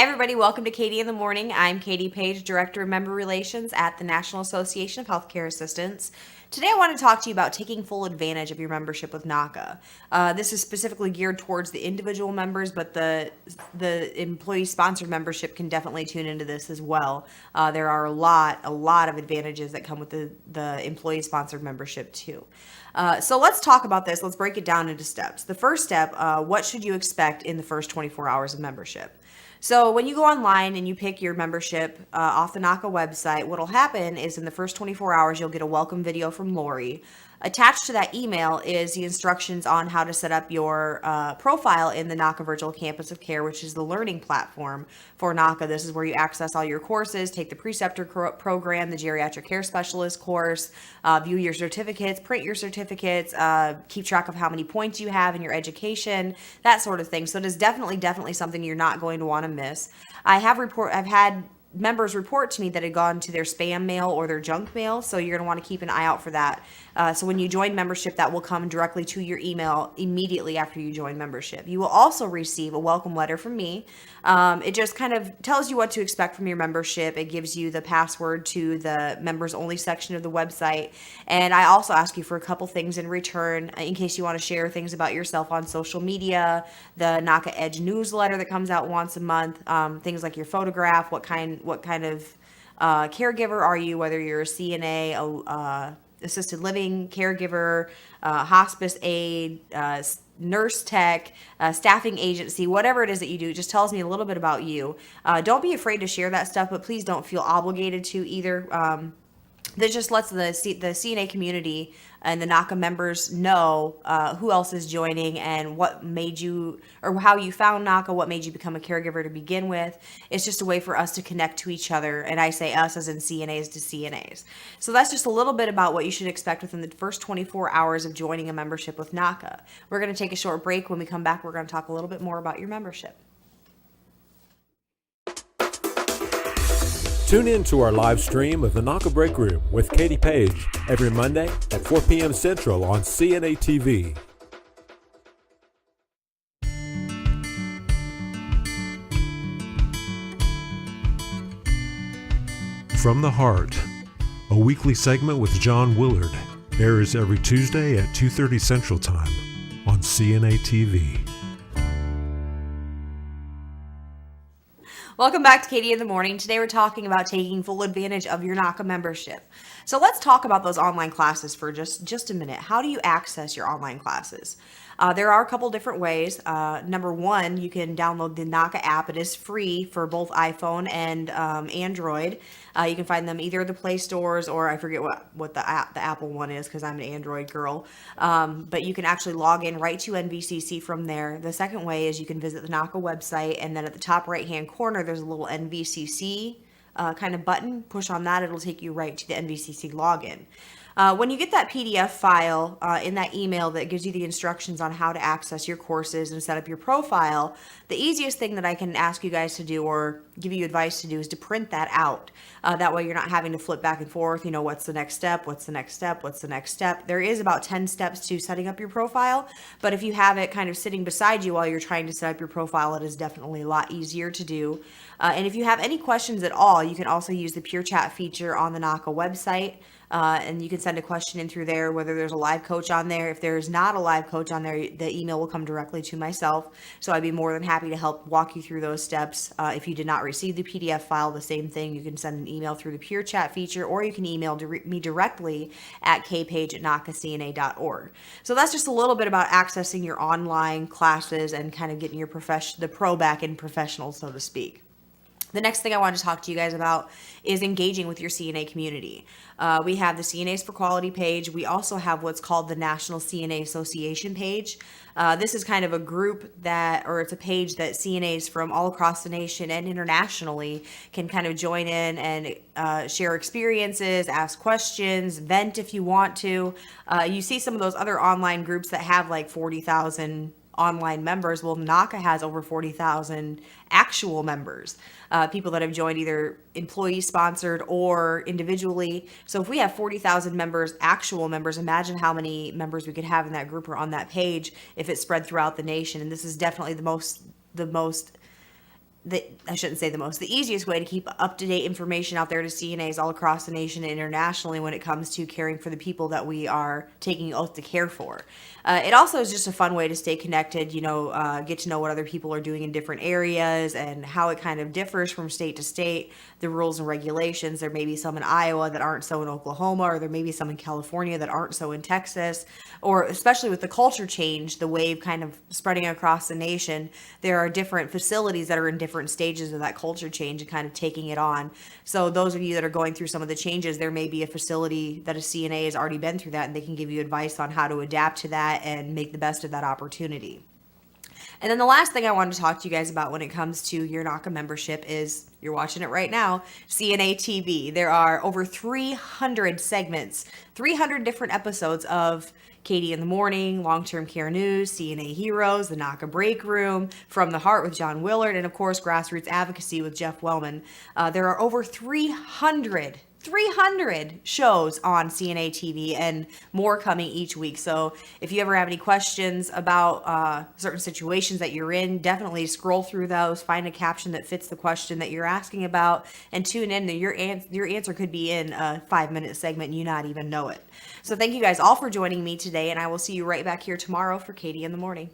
Hi, everybody. Welcome to Katie in the Morning. I'm Katie Page, Director of Member Relations at the National Association of Healthcare Assistants. Today, I want to talk to you about taking full advantage of your membership with NACA. This is specifically geared towards the individual members, but the employee-sponsored membership can definitely tune into this as well. There are a lot of advantages that come with the employee-sponsored membership too. So let's talk about this. Let's break it down into steps. The first step, what should you expect in the first 24 hours of membership? So when you go online and you pick your membership off the NACA website, what'll happen is in the first 24 hours, you'll get a welcome video from Lori. Attached to that email is the instructions on how to set up your profile in the NACA Virtual Campus of Care, which is the learning platform for NACA. This is where you access all your courses, take the preceptor program, the geriatric care specialist course, view your certificates, print your certificates, keep track of how many points you have in your education, that sort of thing. So it is definitely something you're not going to want to miss. I've had members report to me that had gone to their spam mail or their junk mail, so you're going to want to keep an eye out for that. So when you join membership, that will come directly to your email immediately after you join membership. You will also receive a welcome letter from me. It just kind of tells you what to expect from your membership. It gives you the password to the members only section of the website. And I also ask you for a couple things in return in case you want to share things about yourself on social media, the NACA Edge newsletter that comes out once a month, things like your photograph, what kind of caregiver are you, whether you're a CNA, assisted living caregiver, hospice aide, nurse tech, staffing agency, whatever it is that you do. It just tells me a little bit about you. Don't be afraid to share that stuff, but please don't feel obligated to either. That just lets the CNA community and the NACA members know who else is joining and what made you, or how you found NACA, what made you become a caregiver to begin with. It's just a way for us to connect to each other, and I say us as in CNAs to CNAs. So that's just a little bit about what you should expect within the first 24 hours of joining a membership with NACA. We're going to take a short break. When we come back, we're going to talk a little bit more about your membership. Tune in to our live stream of the NACA Break Room with Katie Page every Monday at 4 p.m. Central on CNA TV. From the Heart, a weekly segment with John Willard, airs every Tuesday at 2:30 Central Time on CNA TV. Welcome back to Katie in the Morning. Today we're talking about taking full advantage of your NACA membership. So let's talk about those online classes for just a minute. How do you access your online classes? There are a couple different ways. Number one, you can download the NACA app. It is free for both iPhone and Android. You can find them either at the Play stores, or I forget what the Apple one is because I'm an Android girl. But you can actually log in right to NVCC from there. The second way is you can visit the NACA website, and then at the top right-hand corner, there's a little NVCC kind of button. Push on that, it'll take you right to the NVCC login. When you get that PDF file in that email that gives you the instructions on how to access your courses and set up your profile, the easiest thing that I can ask you guys to do or give you advice to do is to print that out. That way you're not having to flip back and forth, what's the next step, what's the next step, what's the next step. There is about 10 steps to setting up your profile, but if you have it kind of sitting beside you while you're trying to set up your profile, it is definitely a lot easier to do. And if you have any questions at all, you can also use the Pure Chat feature on the NACA website. And you can send a question in through there, whether there's a live coach on there. If there's not a live coach on there, the email will come directly to myself. So I'd be more than happy to help walk you through those steps. If you did not receive the PDF file, the same thing. You can send an email through the Pure Chat feature, or you can email me directly at kpage@nacacna.org. So that's just a little bit about accessing your online classes and kind of getting your the pro back in professional, so to speak. The next thing I want to talk to you guys about is engaging with your CNA community. We have the CNAs for Quality page. We also have what's called the National CNA Association page. This is kind of a group it's a page that CNAs from all across the nation and internationally can kind of join in and share experiences, ask questions, vent if you want to. You see some of those other online groups that have like 40,000 online members. Well, NACA has over 40,000 actual members, people that have joined either employee sponsored or individually. So if we have 40,000 members, actual members, imagine how many members we could have in that group or on that page if it spread throughout the nation. And this is definitely the most I shouldn't say the easiest way to keep up-to-date information out there to CNAs all across the nation and internationally when it comes to caring for the people that we are taking oath to care for. It also is just a fun way to stay connected, get to know what other people are doing in different areas and how it kind of differs from state to state, the rules and regulations. There may be some in Iowa that aren't so in Oklahoma, or there may be some in California that aren't so in Texas, or especially with the culture change, the wave kind of spreading across the nation, there are different facilities that are in different stages of that culture change and kind of taking it on. So those of you that are going through some of the changes, there may be a facility that a CNA has already been through that, and they can give you advice on how to adapt to that and make the best of that opportunity. And then the last thing I wanted to talk to you guys about when it comes to your NACA membership is, you're watching it right now, CNA TV. There are over 300 segments, 300 different episodes of Katie in the Morning, Long-Term Care News, CNA Heroes, the NACA Break Room, From the Heart with John Willard, and of course, Grassroots Advocacy with Jeff Wellman. There are over 300 shows on CNA TV and more coming each week. So if you ever have any questions about certain situations that you're in, definitely scroll through those, find a caption that fits the question that you're asking about, and tune in. Your answer could be in a 5-minute segment and you not even know it. So thank you guys all for joining me today, and I will see you right back here tomorrow for Katie in the Morning.